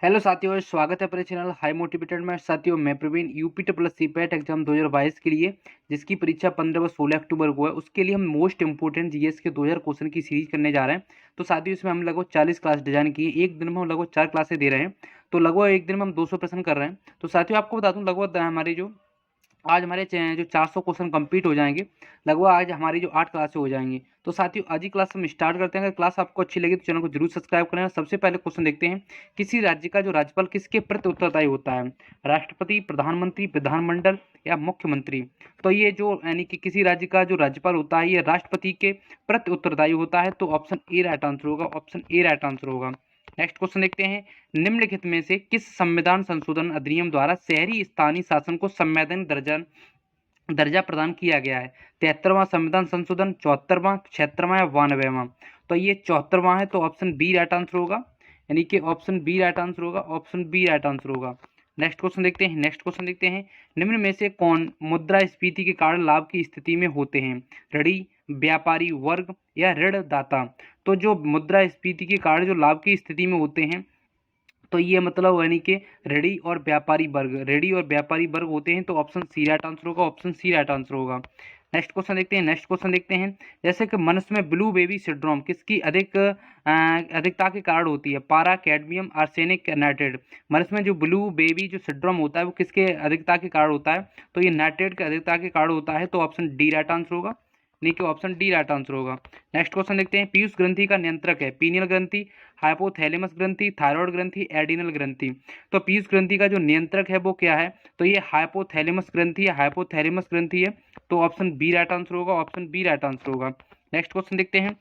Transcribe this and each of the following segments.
Hello साथियों, स्वागत है अपने चैनल हाई मोटिवेटेड में। साथियों, मैं Praveen UP plus CPET exam 2022 के लिए, जिसकी परीक्षा 15 व 16 अक्टूबर को है, उसके लिए हम मोस्ट इंपोर्टेंट जीएस के 2000 क्वेश्चन की सीरीज करने जा रहे हैं। तो साथियों, इसमें हम लगभग 40 क्लास डिजाइन की है। एक दिन में हम लगभग 4 क्लासें दे रहे हैं, तो लगभग एक दिन में हम 200 प्रश्न कर रहे हैं। तो साथियों, आपको बता दूं, लगभग हमारी जो आज हमारे जो 400 क्वेश्चन कंप्लीट हो जाएंगे। लगभग आज हमारी जो 8 क्लासें हो जाएंगी। तो साथियों, आज ही क्लास हम स्टार्ट करते हैं। अगर क्लास आपको अच्छी लगी तो चैनल को जरूर सब्सक्राइब करें। सबसे पहले क्वेश्चन देखते हैं, किसी राज्य का जो राज्यपाल किसके प्रति उत्तरदायी होता है? राष्ट्रपति, प्रधानमंत्री, विधानमंडल या मुख्यमंत्री? तो ये जो यानी कि किसी राज्य का जो राज्यपाल होता है, ये राष्ट्रपति के प्रति उत्तरदायी होता है। तो ऑप्शन ए राइट आंसर होगा। ऑप्शन ए राइट आंसर होगा। नेक्स्ट क्वेश्चन देखते हैं, निम्नलिखित में से किस संविधान संशोधन अधिनियम द्वारा शहरी स्थानीय शासन को संवैधानिक दर्जा प्रदान किया गया है? 73वां संविधान संशोधन, 74वां, 76वां या 92वां? तो ये 74वां है। तो ऑप्शन बी राइट आंसर होगा, यानी कि ऑप्शन बी राइट आंसर होगा। ऑप्शन बी राइट आंसर होगा। नेक्स्ट क्वेश्चन देखते हैं। नेक्स्ट क्वेश्चन देखते हैं, निम्न में से कौन मुद्रास्फीति के कारण लाभ की स्थिति में होते हैं? ऋणी, व्यापारी वर्ग या ऋणदाता? तो जो मुद्रास्फीति के कारण जो लाभ की स्थिति में होते हैं, तो ये मतलब यानी कि रेडी और व्यापारी वर्ग होते हैं। तो ऑप्शन सी राइट आंसर होगा। ऑप्शन सी राइट आंसर होगा। नेक्स्ट क्वेश्चन देखते हैं। नेक्स्ट क्वेश्चन देखते हैं, जैसे कि मनुष्य में ब्लू बेबी सिंड्रोम किसकी अधिकता के कारण होती है? पारा, कैडमियम, आर्सेनिक, नाइट्रेट? मनुष्य में जो ब्लू बेबी जो सिंड्रोम होता है, वो किसके अधिकता के कारण होता है? तो ये नाइट्रेट के अधिकता के कारण होता है। तो ऑप्शन डी राइट आंसर होगा, नहीं कि ऑप्शन डी राइट आंसर होगा। नेक्स्ट क्वेश्चन देखते हैं, पीयूष ग्रंथि का नियंत्रक है? पीनियल ग्रंथि, हाइपोथैलेमस ग्रंथि, थायराइड ग्रंथि, एडिनल ग्रंथि? तो पीयूष ग्रंथि का जो नियंत्रक है वो क्या है? तो ये हाइपोथैलेमस ग्रंथि है। हाइपोथैलेमस ग्रंथि है। तो ऑप्शन बी राइट आंसर होगा। ऑप्शन बी राइट आंसर होगा। नेक्स्ट क्वेश्चन देखते हैं,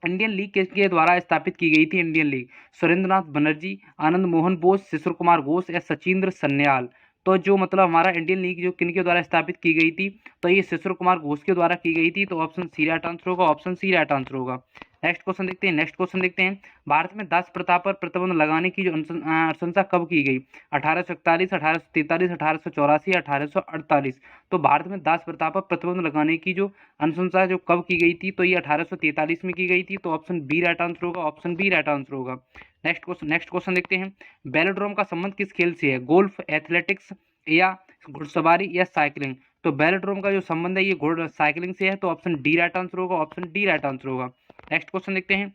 इंडियन लीग किसके द्वारा स्थापित की गई थी? इंडियन लीग सुरेंद्रनाथ बनर्जी, आनंद मोहन बोस, शिशिर कुमार घोष या सचिंद्र सन्याल? तो जो मतलब हमारा इंडियन लीग जो किनके द्वारा स्थापित की गई थी, तो ये शिशिर कुमार घोष के द्वारा की गई थी। तो ऑप्शन सी राइट आंसर होगा। ऑप्शन सी राइट आंसर होगा। नेक्स्ट क्वेश्चन देखते हैं। नेक्स्ट क्वेश्चन देखते हैं, भारत में दास प्रथा पर प्रतिबंध लगाने की जो अनुशंसा कब की गई? 1841, 1843, 1884 या 1848? तो भारत में दास प्रथा पर प्रतिबंध लगाने की जो अनुशंसा जो कब की गई थी? तो ये 1843 में की गई थी। तो ऑप्शन बी राइट आंसर होगा। ऑप्शन बी राइट आंसर होगा। नेक्स्ट क्वेश्चन देखते हैं, बेलोड्रोम का संबंध किस खेल से है? गोल्फ, एथलेटिक्स या घुड़सवारी या साइकिलिंग? तो बेलोड्रोम का जो संबंध है ये घोड़ साइकिलिंग से है। तो ऑप्शन डी राइट आंसर होगा। ऑप्शन डी राइट आंसर होगा। नेक्स्ट क्वेश्चन देखते हैं।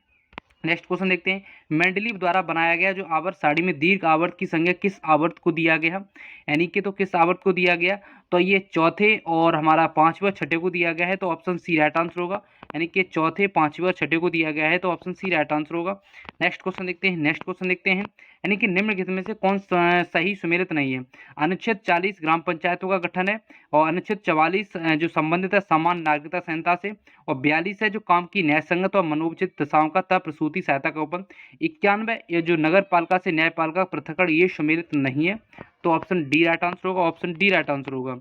नेक्स्ट क्वेश्चन देखते हैं, मेंडलीव द्वारा बनाया गया जो आवर्त सारणी में दीर्घ आवर्त की संज्ञा किस आवर्त को दिया गया? यानी कि तो किस आवर्त को दिया गया? तो ये चौथे और हमारा पांचवें और छठे को दिया गया है। तो ऑप्शन सी राइट आंसर होगा, यानी कि चौथे, पांचवें और छठे को दिया गया है। तो ऑप्शन सी राइट आंसर होगा। नेक्स्ट क्वेश्चन देखते हैं। नेक्स्ट क्वेश्चन देखते हैं, यानी कि निम्नलिखित में से कौन सही सुमेलित नहीं है? अनुच्छेद 40 ग्राम पंचायतों का गठन है, और अनुच्छेद 44 जो संबंधित है सामान्य नागरिकता संहिता से, और 42 है जो काम की न्यायसंगत और मनोचित दशाओं का तथा प्रसूति सहायता का उपबंध, 91 ये जो नगर पालिका से न्यायपालिका पृथक्करण, ये सम्मिलित नहीं है। तो ऑप्शन डी राइट आंसर होगा। ऑप्शन डी राइट आंसर होगा।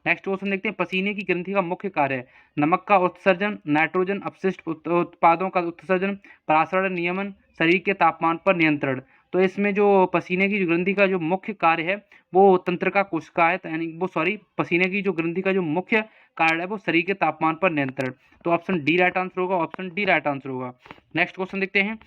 नेक्स्ट क्वेश्चन देखते हैं, पसीने की ग्रंथि का मुख्य कार्य है? नमक का उत्सर्जन, नाइट्रोजन अपशिष्ट उत्पादों का उत्सर्जन, परासरण नियमन, शरीर के तापमान पर नियंत्रण? तो इसमें जो पसीने की जो ग्रंथि का जो मुख्य कार्य है वो तंत्रिका कोशिका है, यानी वो सॉरी पसीने की जो ग्रंथि का जो मुख्य कार्य है वो शरीर के तापमान पर नियंत्रण। तो ऑप्शन डी राइट आंसर होगा। ऑप्शन डी राइट आंसर होगा। नेक्स्ट क्वेश्चन देखते हैं,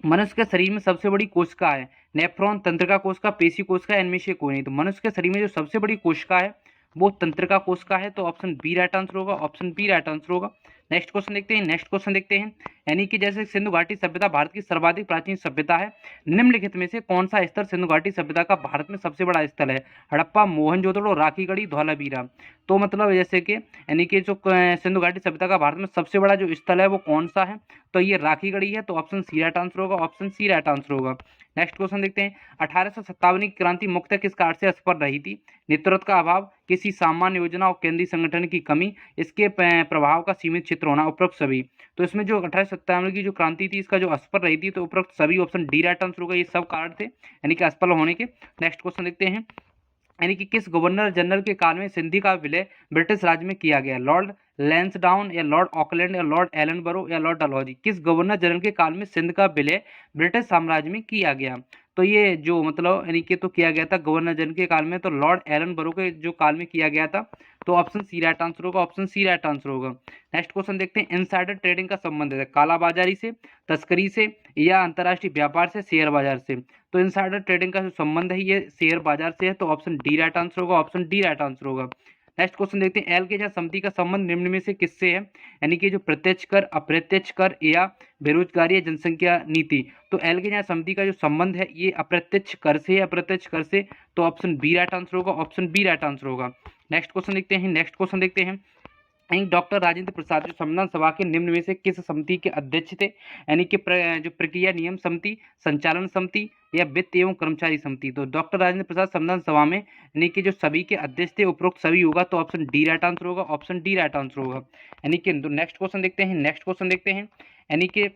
मनुष्य के शरीर में सबसे बड़ी कोशिका है? नेफ्रॉन, तंत्रिका कोशिका, पेशी कोशिका, इनमें से कोई नहीं? तो मनुष्य के शरीर में जो सबसे बड़ी कोशिका है वो तंत्रिका कोशिका है। तो ऑप्शन बी राइट आंसर होगा। ऑप्शन बी राइट आंसर होगा। नेक्स्ट क्वेश्चन देखते हैं। नेक्स्ट क्वेश्चन देखते हैं, यानी कि जैसे सिंधु घाटी सभ्यता भारत की सर्वाधिक प्राचीन सभ्यता है, निम्नलिखित में से कौन सा स्थल सिंधु घाटी सभ्यता का भारत में सबसे बड़ा स्थल है? हड़प्पा, मोहनजोदड़ो, राखीगढ़ी, धौलावीरा? तो मतलब जैसे कि यानी कि जो सिंधु घाटी सभ्यता का भारत में सबसे बड़ा जो स्थल है वो कौन सा है? तो ये राखीगढ़ी है। तो ऑप्शन सी राइट आंसर होगा। ऑप्शन सी राइट आंसर होगा। नेक्स्ट क्वेश्चन देखते हैं, 1857 की क्रांति मुख्यतः किस कार्य से असफल रही थी? नेतृत्व का अभाव, किसी सामान्य योजना और केंद्रीय संगठन की कमी, इसके प्रभाव का सीमित क्षेत्र होना, उपरोक्त सभी? तो इसमें जो 1857 की जो क्रांति थी इसका जो असफल रही थी, तो उपरोक्त सभी ऑप्शन डी राइट आंसर होगा। ये सब कारण थे यानी कि असफल होने के। नेक्स्ट क्वेश्चन देखते हैं, यानी कि किस गवर्नर जनरल के काल में सिंधी का विलय ब्रिटिश राज में किया गया? लॉर्ड लैंसडाउन या लॉर्ड ऑकलैंड या लॉर्ड एलनबरो या लॉर्ड डलहौजी? किस गवर्नर जनरल के काल में सिंध का विलय ब्रिटिश साम्राज्य में किया गया? तो ये जो मतलब यानी कि तो किया गया था गवर्नर जनरल के काल में, तो लॉर्ड एलनबरो के जो काल में किया गया था। तो ऑप्शन सी राइट आंसर होगा। ऑप्शन सी राइट आंसर होगा। नेक्स्ट क्वेश्चन देखते हैं, इनसाइडर ट्रेडिंग का संबंध है कालाबाजारी से, तस्करी से, या अंतर्राष्ट्रीय व्यापार से, शेयर बाजार से। तो इनसाइडर ट्रेडिंग का जो संबंध है ये शेयर बाजार से है, तो ऑप्शन डी राइट आंसर होगा, ऑप्शन डी राइट आंसर होगा। नेक्स्ट क्वेश्चन देखते हैं, एल के साथ समिति का संबंध निम्न में से किससे है, यानी कि जो प्रत्यक्ष कर, अप्रत्यक्ष कर या बेरोजगारी या जनसंख्या नीति। तो एल के साथ समिति का जो संबंध है ये अप्रत्यक्ष कर से है, अप्रत्यक्ष कर से, तो ऑप्शन बी राइट आंसर होगा, ऑप्शन बी राइट आंसर होगा। नेक्स्ट क्वेश्चन देखते हैं, नेक्स्ट क्वेश्चन देखते हैं, डॉक्टर राजेंद्र प्रसाद जो संविधान सभा के निम्न में से किस समिति के अध्यक्ष थे, यानी कि जो प्रक्रिया नियम समिति, संचालन समिति या वित्त एवं कर्मचारी समिति। तो डॉक्टर राजेंद्र प्रसाद संविधान सभा में यानी कि जो सभी के अध्यक्ष थे उपरोक्त सभी होगा, तो ऑप्शन डी राइट आंसर होगा, ऑप्शन डी राइट आंसर होगा। यानी कि नेक्स्ट क्वेश्चन देखते हैं, नेक्स्ट क्वेश्चन देखते हैं, यानी कि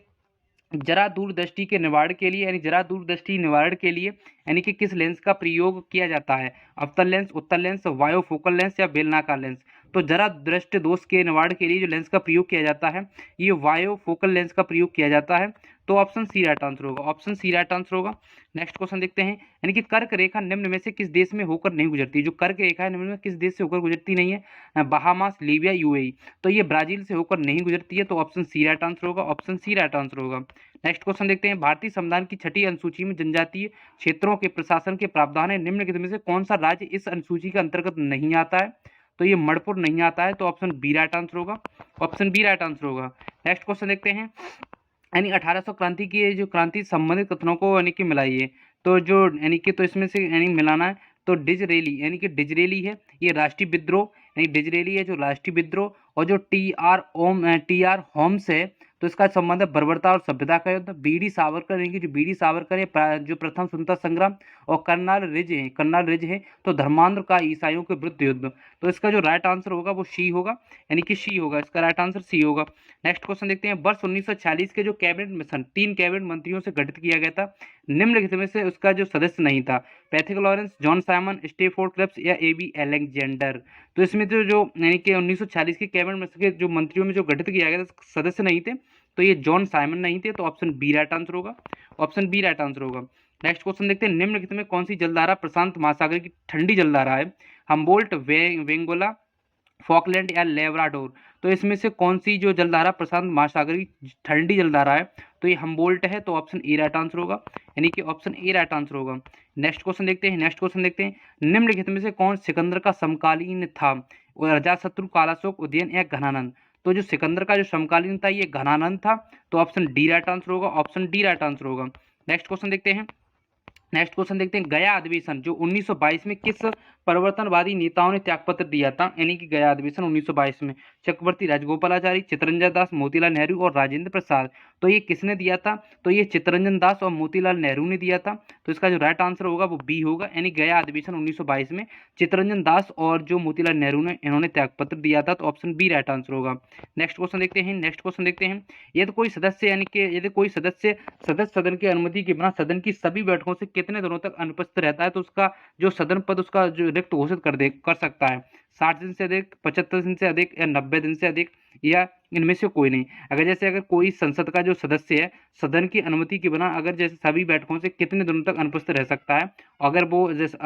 जरा दूरदृष्टि के निवारण के लिए, यानी जरा दूरदृष्टि निवारण के लिए यानी कि किस लेंस का प्रयोग किया जाता है, अवतल लेंस, उत्तल लेंस, वायोफोकल लेंस या बेलनाकार लेंस। तो जरा दृष्टि दोष के निवारण के लिए जो लेंस का प्रयोग किया जाता है ये वायोफोकल लेंस का प्रयोग किया जाता है, तो ऑप्शन सी राइट आंसर होगा, ऑप्शन सी राइट आंसर होगा। नेक्स्ट क्वेश्चन देखते हैं, यानी कि कर्क रेखा निम्न में से किस देश में होकर नहीं गुजरती, जो कर्क रेखा है निम्न में किस देश से होकर गुजरती नहीं है, बहामास, लीबिया, यूएई। तो ये ब्राजील से होकर नहीं गुजरती है, तो ऑप्शन सी राइट आंसर होगा, ऑप्शन सी राइट आंसर होगा। नेक्स्ट क्वेश्चन देखते हैं, भारतीय संविधान की छठी अनुसूची में जनजातीय क्षेत्रों के प्रशासन के प्रावधान है, निम्नलिखित में से कौन सा राज्य इस अनुसूची के अंतर्गत नहीं आता है। तो ये मणिपुर नहीं आता है, तो ऑप्शन बी राइट आंसर होगा, ऑप्शन बी राइट आंसर होगा। नेक्स्ट क्वेश्चन देखते हैं, यानी 1800 क्रांति की जो क्रांति संबंधित कथनों को यानी कि मिलाइए। तो जो यानी कि तो इसमें से यानी मिलाना है, तो डिजरेली यानी कि डिजरेली है ये राष्ट्रीय विद्रोह, यानी डिजरेली है जो राष्ट्रीय विद्रोह, और जो टी आर होम्स है तो इसका संबंध है बर्बरता और सभ्यता का युद्ध। बीडी सावरकर यानी कि जो बीडी सावरकर है जो प्रथम स्वतंत्रता संग्राम, और कर्नाल रिज है तो धर्मांध का ईसाइयों के विरुद्ध युद्ध। तो इसका जो राइट आंसर होगा वो सी होगा, यानी कि सी होगा, इसका राइट आंसर सी होगा। नेक्स्ट क्वेश्चन देखते हैं, वर्ष 1946 के जो कैबिनेट मिशन 3 कैबिनेट मंत्रियों से गठित किया गया था, निम्नलिखित में से उसका जो सदस्य नहीं था, Pethick Lawrence, John Simon, Stafford Cripps या एबी एलेक्जेंडर। तो इसमें जो यानी कि 1946 के कैबिनेट मिशन के जो मंत्रियों में जो गठित किया गया था सदस्य नहीं थे, तो ये जॉन साइमन नहीं थे, तो ऑप्शन बी राइट आंसर होगा, ऑप्शन बी राइट आंसर होगा। नेक्स्ट क्वेश्चन देखते हैं, निम्नलिखित में कौन सी जलधारा प्रशांत महासागर की ठंडी जलधारा है, हम्बोल्ट, वेंगोला, फॉकलैंड या लेब्राडोर। तो इसमें से कौन सी जो जलधारा प्रशांत महासागर की ठंडी जलधारा है, तो ये हम्बोल्ट है, तो ऑप्शन ए राइट आंसर होगा, यानी कि ऑप्शन ए राइट आंसर होगा। नेक्स्ट क्वेश्चन देखते हैं, नेक्स्ट क्वेश्चन देखते हैं, निम्नलिखित में से कौन सिकंदर का समकालीन था, अजातशत्रु, कालाशोक, उदयन या घनानंद। तो जो सिकंदर का जो समकालीन था ये घनानंद था, तो ऑप्शन डी राइट आंसर होगा, ऑप्शन डी राइट आंसर होगा। नेक्स्ट क्वेश्चन देखते हैं, नेक्स्ट क्वेश्चन देखते हैं, गया अधिवेशन जो 1922 में किस परिवर्तनवादी नेताओं ने त्यागपत्र दिया था, यानी कि गया अधिवेशन 1922 में चक्रवर्ती राजगोपालाचारी, चित्तरंजन दास, मोतीलाल नेहरू और राजेंद्र प्रसाद। तो ये किसने दिया था, तो ये चित्तरंजन दास और मोतीलाल नेहरू ने दिया था, तो इसका जो राइट आंसर होगा वो बी होगा, यानी गया अधिवेशन 1922 में चित्तरंजन दास और जो मोतीलाल नेहरू ने इन्होंने त्यागपत्र दिया था, तो ऑप्शन बी राइट आंसर होगा। नेक्स्ट क्वेश्चन देखते हैं, नेक्स्ट क्वेश्चन देखते हैं, यदि कोई सदस्य यानी कि यदि कोई सदस्य सदन की अनुमति के बिना सदन की सभी बैठकों से कितने दिनों तक अनुपस्थित रहता है, तो उसका जो सदन पद उसका जो रिक्त घोषित कर सकता है, 60 दिन से अधिक, 75 दिन से अधिक या 90 दिन से अधिक, या इनमें से कोई नहीं। अगर कोई संसद का जो सदस्य है सदन की अनुमति के बिना अगर जैसे सभी बैठकों से कितने दिनों तक अनुपस्थित रह सकता है, अगर वो जैसे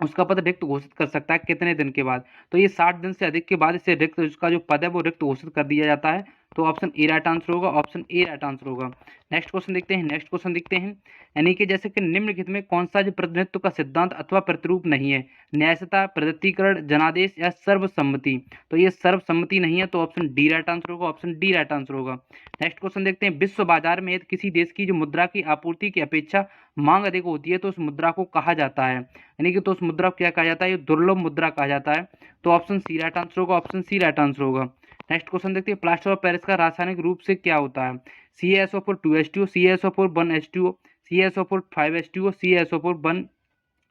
उसका पद रिक्त घोषित कर सकता है कितने दिन के बाद, तो ये 60 दिन से अधिक के बाद इसे रिक्त उसका जो पद है वो रिक्त घोषित कर दिया जाता है, तो ऑप्शन ए राइट आंसर होगा, ऑप्शन ए राइट आंसर होगा। नेक्स्ट क्वेश्चन देखते हैं, नेक्स्ट क्वेश्चन देखते हैं, यानी कि जैसे कि निम्नलिखित में कौन सा जो प्रतिनिधित्व का सिद्धांत अथवा प्रतिरूप नहीं है, न्यायसता, प्रगतिकरण, जनादेश या सर्वसम्मति। तो ये सर्वसम्मति नहीं है, तो ऑप्शन डी राइट आंसर होगा, ऑप्शन डी राइट आंसर होगा। नेक्स्ट क्वेश्चन देखते हैं, विश्व बाजार में यदि किसी देश की जो मुद्रा की आपूर्ति की अपेक्षा मांग अधिक होती है तो उस मुद्रा को कहा जाता है, यानी कि तो उस मुद्रा को क्या कहा जाता है, ये दुर्लभ मुद्रा कहा जाता है, तो ऑप्शन सी राइट आंसर होगा, ऑप्शन सी राइट आंसर होगा। नेक्स्ट क्वेश्चन देखते हैं, प्लास्टर ऑफ पेरिस का रासायनिक रूप से क्या होता है, CaSO4 2H2O, CaSO4 1H2O, CaSO4 5H2O, CaSO4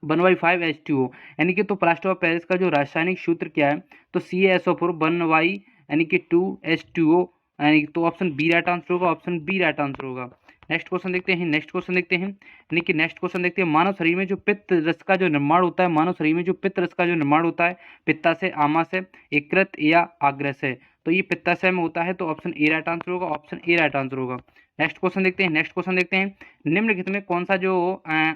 1Y5H2O, यानी कि तो प्लास्टर ऑफ पेरिस का जो रासायनिक सूत्र क्या है, तो CaSO4 1Y यानी कि 2H2O, यानी तो ऑप्शन बी राइट आंसर होगा, ऑप्शन बी राइट आंसर होगा। नेक्स्ट क्वेश्चन देखते हैं, नेक्स्ट क्वेश्चन देखते हैं, यानी कि नेक्स्ट क्वेश्चन देखते हैं, मानव शरीर में जो पित्त रस का जो निर्माण होता है, मानव शरीर में जो पित्त रस का जो निर्माण होता है, पित्ता से, आमा से, यकृत या आग्रह से। तो ये पित्ताशय में होता है, तो ऑप्शन ए राइट आंसर होगा, ऑप्शन ए राइट आंसर होगा। नेक्स्ट क्वेश्चन देखते हैं, नेक्स्ट क्वेश्चन देखते हैं, निम्नलिखित में कौन सा जो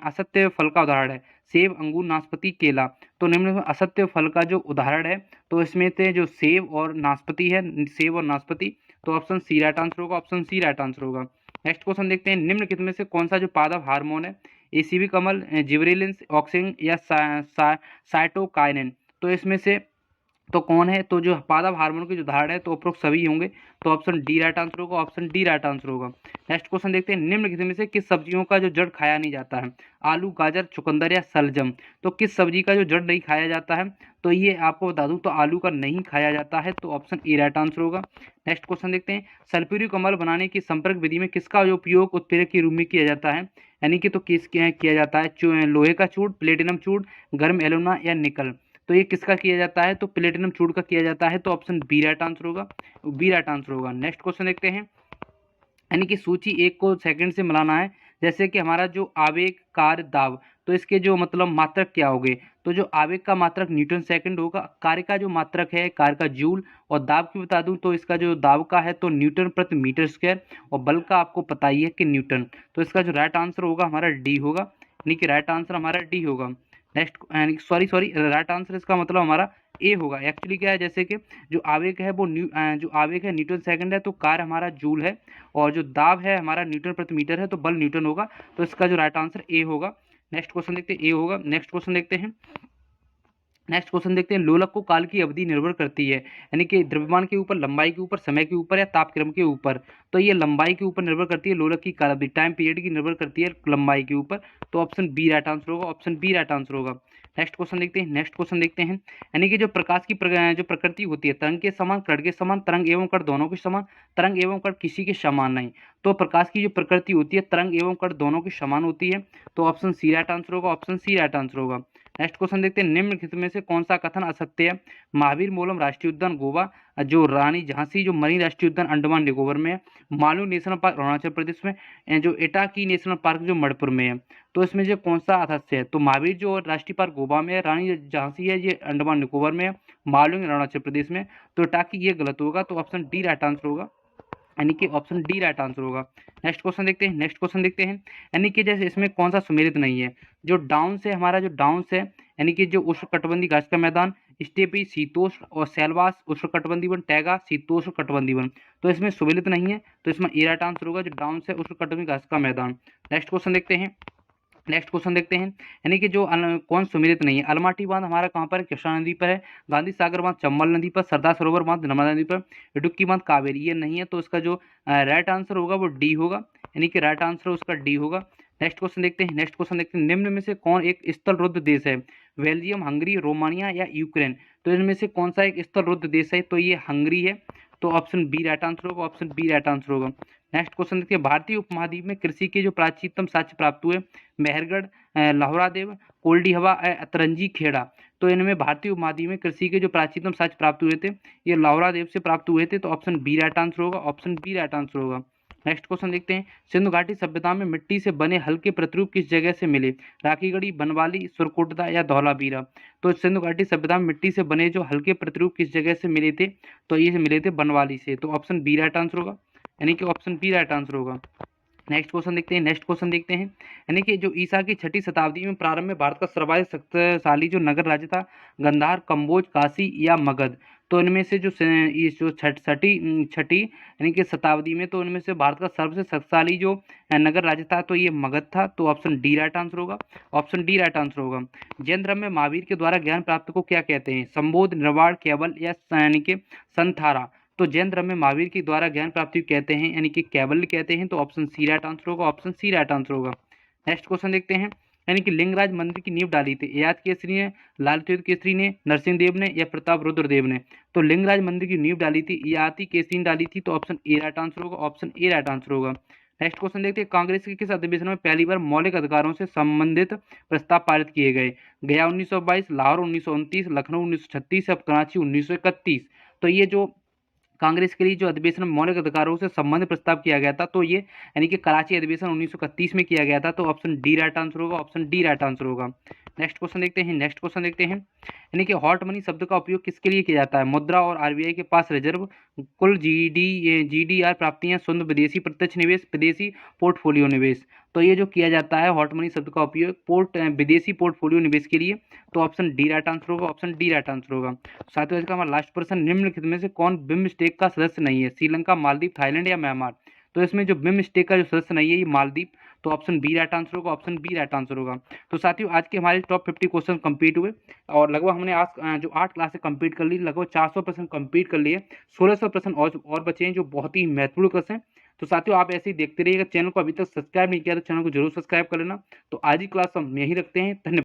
असत्य फल का उदाहरण है, सेब, अंगूर, नाशपाती, केला। तो निम्न में असत्य फल का जो उदाहरण है, तो इसमें से जो सेब और नाशपाती है, सेब और नाशपाती, तो ऑप्शन सी राइट आंसर होगा, ऑप्शन सी राइट आंसर होगा। नेक्स्ट क्वेश्चन देखते हैं, निम्नलिखित में से कौन सा जो पादप हार्मोन है, एसीबी कमल, जिबरेलिंस, ऑक्सिन या साइटोकाइनिन, तो इसमें से तो कौन है, तो जो पादप हार्मोन के जो उदाहरण है तो उपरोक्त सभी होंगे, तो ऑप्शन डी राइट आंसर होगा, ऑप्शन डी राइट आंसर होगा। नेक्स्ट क्वेश्चन देखते हैं, निम्नलिखित में से किस सब्जियों का जो जड़ खाया नहीं जाता है, आलू, गाजर, चुकंदर या सलजम, तो किस सब्जी का जो जड़ नहीं खाया जाता है, तो ये आपको बता दूं तो आलू का नहीं खाया जाता है, तो ऑप्शन ए राइट आंसर होगा। नेक्स्ट क्वेश्चन देखते हैं, सल्फ्यूरिक अम्ल बनाने की संपर्क विधि में किसका जो उपयोग उत्प्रेरक के रूप में किया जाता है, यानी कि तो किया जाता है, लोहे का चूड़, प्लेटिनम चूड़, गर्म एलुमिना या निकल, तो ये किसका किया जाता है, तो प्लेटिनम चूड़ का किया जाता है, तो ऑप्शन बी राइट आंसर होगा, बी राइट आंसर होगा। नेक्स्ट क्वेश्चन देखते हैं, यानी कि सूची एक को सेकंड से मिलाना है, जैसे कि हमारा जो आवेग, कार्य, दाब, तो इसके जो मतलब मात्रक क्या होंगे, तो जो आवेग का मात्रक न्यूटन सेकंड होगा, कार्य का जो मात्रक है कार्य का जूल, और दाब की बता दूं तो इसका जो दाब का है तो न्यूटन प्रति मीटर स्क्वायर, और बल का आपको पता ही है कि न्यूटन, तो इसका जो राइट आंसर होगा हमारा डी होगा, यानी कि राइट आंसर हमारा डी होगा। नेक्स्ट सॉरी राइट आंसर इसका मतलब हमारा ए होगा। एक्चुअली क्या है, जैसे कि जो आवेग है वो जो आवेग है न्यूटन सेकंड है, तो कार्य हमारा जूल है, और जो दाब है हमारा न्यूटन प्रति मीटर है, तो बल न्यूटन होगा, तो इसका जो राइट आंसर ए होगा। नेक्स्ट क्वेश्चन देखते हैं, ए होगा। नेक्स्ट क्वेश्चन देखते हैं, लोलक को काल की अवधि निर्भर करती है, यानी कि द्रव्यमान के ऊपर, लंबाई के ऊपर, समय के ऊपर या तापक्रम के ऊपर, तो ये लंबाई के ऊपर निर्भर करती है, लोलक की काल अवधि टाइम पीरियड की निर्भर करती है लंबाई के ऊपर, तो ऑप्शन बी राइट आंसर होगा, ऑप्शन बी राइट आंसर होगा। नेक्स्ट क्वेश्चन देखते हैं, यानी कि जो प्रकाश की जो प्रकृति होती है, तरंग के समान, कण के समान, तरंग एवं कण दोनों के समान, तरंग एवं कण किसी के समान नहीं, तो प्रकाश की जो प्रकृति होती है तरंग एवं कण दोनों की समान होती है, तो ऑप्शन सी राइट आंसर होगा, ऑप्शन सी राइट आंसर होगा। नेक्स्ट क्वेश्चन देखते हैं, निम्नलिखित में से कौन सा कथन असत्य है, महावीर मोलम राष्ट्रीय उद्यान गोवा, जो रानी झांसी जो मरीन राष्ट्रीय उद्यान अंडमान निकोबार में है, मालू नेशनल पार्क अरुणाचल प्रदेश में, जो इटाकी नेशनल पार्क जो मणिपुर में है, तो इसमें जो कौन सा असत्य है, तो महावीर जो राष्ट्रीय पार्क गोवा में है, रानी झांसी है ये अंडमान निकोबार में है, मालूंग अरुणाचल प्रदेश में, तो इटाकी ये गलत होगा, तो ऑप्शन डी राइट आंसर होगा, यानी कि ऑप्शन डी राइट आंसर होगा। नेक्स्ट क्वेश्चन देखते हैं, यानी कि जैसे इसमें कौन सा सुमेलित नहीं है, जो डाउन है हमारा, जो डाउन है यानी कि जो उष्णकटिबंधीय घास का मैदान, स्टेपी शीतोष्ण, और सैलवास उष्णकटिबंधीय वन, टैगा शीतोष्ण कटिबंधीय वन, तो इसमें सुमेलित नहीं है, तो इसमें ए राइट आंसर होगा, जो डाउन है उष्णकटिबंधीय घास का मैदान। नेक्स्ट क्वेश्चन देखते हैं, यानी कि जो कौन सुमेलित नहीं है, अलमाटी बांध हमारा कहाँ पर है, कृष्णा नदी पर है, गांधी सागर बांध चंबल नदी पर, सरदार सरोवर बांध नर्मदा नदी पर, इडुक्की बांध कावेरी, ये नहीं है, तो इसका जो राइट आंसर होगा वो डी होगा, यानी कि राइट आंसर उसका डी होगा। नेक्स्ट क्वेश्चन देखते हैं, निम्न में से कौन एक स्थल रुद्ध देश है, बेल्जियम, हंगरी, रोमानिया या यूक्रेन, तो इनमें से कौन सा एक स्थल रुद्ध देश है, तो ये हंगरी है, तो ऑप्शन बी राइट आंसर होगा, ऑप्शन बी राइट आंसर होगा। नेक्स्ट क्वेश्चन देखिए, भारतीय उपमहाद्वीप में कृषि के जो प्राचीनतम साक्ष्य प्राप्त हुए, मेहरगढ़, लाहौरादेव, कोल्डी हवा, अतरंजी खेड़ा, तो इनमें भारतीय उपमहाद्वीप में कृषि के जो प्राचीनतम साक्ष्य प्राप्त हुए थे ये लाहौरादेव से प्राप्त हुए थे, तो ऑप्शन बी राइट आंसर होगा, ऑप्शन बी राइट आंसर होगा। नेक्स्ट क्वेश्चन देखते हैं, सिंधु घाटी सभ्यता में मिट्टी से बने हल्के प्रतिरूप किस जगह से मिले, राखीगढ़ी, बनवाली, सुरकोटदा या धौलावीरा, तो सिंधु घाटी सभ्यता में मिट्टी से बने जो हल्के प्रतिरूप किस जगह से मिले थे, तो ये मिले थे बनवाली से, तो ऑप्शन बी राइट आंसर होगा, यानी कि ऑप्शन बी राइट आंसर होगा। नेक्स्ट क्वेश्चन देखते हैं, यानी कि जो ईसा की 6ठी शताब्दी में प्रारंभ में भारत का सर्वाधिक शक्तिशाली जो नगर राज्य था, गंधार, कंबोज, काशी या मगध, तो इनमें से जो छठी यानी कि शताब्दी में, तो इनमें से भारत का सबसे शक्तिशाली जो नगर राज्य था तो ये मगध था, तो ऑप्शन डी राइट आंसर होगा, ऑप्शन डी राइट आंसर होगा। जैन धर्म में महावीर के द्वारा ज्ञान प्राप्त को क्या कहते हैं, संबोध, निर्वाण, केवल या यानी कि संथारा, तो जैन धर्म में महावीर के द्वारा ज्ञान प्राप्ति कहते हैं, यानी कि कैवल्य कहते हैं, तो ऑप्शन सी राइट आंसर होगा, ऑप्शन सी राइट आंसर होगा। नेक्स्ट क्वेश्चन देखते हैं, यानी कि लिंगराज मंदिर की नींव डाली थी, ययाति केसरी ने, लाल तिलक केसरी ने, नरसिंह देव ने या प्रताप रुद्र देव ने, तो लिंगराज मंदिर की नींव डाली थी ययाति केसरी ने डाली थी, तो ऑप्शन ए राइट आंसर होगा, ऑप्शन ए राइट आंसर होगा। नेक्स्ट क्वेश्चन देखते हैं, कांग्रेस के किस अधिवेशन में पहली बार मौलिक अधिकारों से संबंधित प्रस्ताव पारित किए गए, गया 1922, लाहौर 1929, लखनऊ 1936 या कराची 1931, तो ये जो कांग्रेस के लिए जो अधिवेशन में मौलिक अधिकारों से संबंधित प्रस्ताव किया गया था, तो ये यानी कि कराची अधिवेशन 1931 में किया गया था, तो ऑप्शन डी राइट आंसर होगा, ऑप्शन डी राइट आंसर होगा। नेक्स्ट क्वेश्चन देखते हैं, यानी कि हॉट मनी शब्द का उपयोग किसके लिए किया जाता है, मुद्रा और आरबीआई के पास रिजर्व, कुल जीडीआर प्राप्तियां, शुद्ध विदेशी प्रत्यक्ष निवेश, विदेशी पोर्टफोलियो निवेश, तो ये जो किया जाता है हॉट मनी शब्द का उपयोग विदेशी पोर्टफोलियो निवेश के लिए, तो ऑप्शन डी राइट आंसर होगा, ऑप्शन डी राइट आंसर होगा। साथियों आज का हमारा लास्ट प्रश्न, निम्नलिखित में से कौन बिम्स्टेक का सदस्य नहीं है, श्रीलंका, मालदीव, थाईलैंड या म्यांमार, तो इसमें जो बिम स्टेक का जो सदस्य नहीं है ये मालदीव, तो ऑप्शन बी राइट आंसर होगा, ऑप्शन बी राइट आंसर होगा। तो साथियों आज के हमारे टॉप 50 क्वेश्चन कंप्लीट हुए और लगभग हमने आज जो 8 क्लासें कंप्लीट कर ली, लगभग 400 प्रश्न कंप्लीट कर लिए, 1600 प्रश्न और बचे हैं जो बहुत ही महत्वपूर्ण प्रश्न हैं। तो साथियों आप ऐसे ही देखते रहिएगा, चैनल को अभी तक सब्सक्राइब नहीं किया तो चैनल को जरूर सब्सक्राइब कर लेना। तो आज की क्लास हम यहीं रखते हैं, धन्यवाद।